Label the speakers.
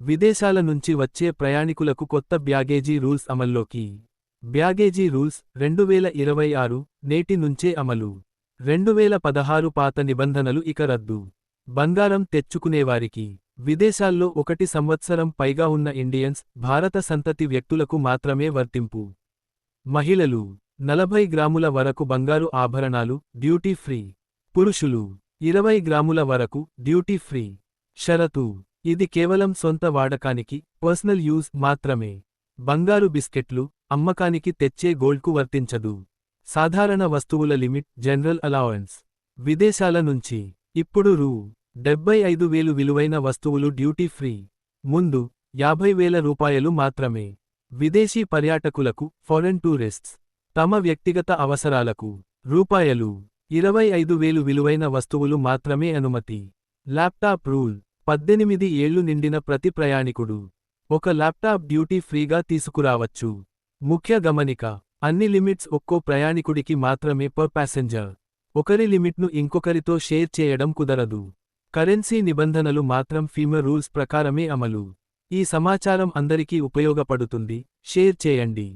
Speaker 1: విదేశాల నుంచి వచ్చే ప్రయాణికులకు కొత్త బ్యాగేజీ రూల్స్ అమల్లోకి. బ్యాగేజీ రూల్స్ 2026 నేటి నుంచే అమలు. 2016 పాత నిబంధనలు ఇక రద్దు. బంగారం తెచ్చుకునేవారికి, విదేశాల్లో 1 సంవత్సరం పైగా ఉన్న ఇండియన్స్, భారత సంతతి వ్యక్తులకు మాత్రమే వర్తింపు. మహిళలు 40 గ్రాముల వరకు బంగారు ఆభరణాలు డ్యూటీ ఫ్రీ. పురుషులు 20 గ్రాముల వరకు డ్యూటీ ఫ్రీ. షరతు: ఇది కేవలం సొంత వాడకానికి, పర్సనల్ యూజ్ మాత్రమే. బంగారు బిస్కెట్లు అమ్మకానికి తెచ్చే గోల్డ్కు వర్తించదు. సాధారణ వస్తువుల లిమిట్ జనరల్ అలౌవెన్స్. విదేశాల నుంచి ఇప్పుడు రూ. 75,000 విలువైన వస్తువులు డ్యూటీ ఫ్రీ. ముందు 50,000 రూపాయలు మాత్రమే. విదేశీ పర్యాటకులకు, ఫారెన్ టూరిస్ట్స్, తమ వ్యక్తిగత అవసరాలకు రూపాయలు 25,000 విలువైన వస్తువులు మాత్రమే అనుమతి. ల్యాప్టాప్ రూల్: 18 ఏళ్లు నిండిన ప్రతి ప్రయాణికుడు ఒక ల్యాప్టాప్ డ్యూటీ ఫ్రీగా తీసుకురావచ్చు. ముఖ్య గమనిక: అన్ని లిమిట్స్ ఒక్కో ప్రయాణికుడికి మాత్రమే పర్ ప్యాసెంజర్. ఒకరి లిమిట్ను ఇంకొకరితో షేర్ చేయడం కుదరదు. కరెన్సీ నిబంధనలు మాత్రం ఫీమా రూల్స్ ప్రకారమే అమలు. ఈ సమాచారం అందరికీ ఉపయోగపడుతుంది. షేర్ చేయండి.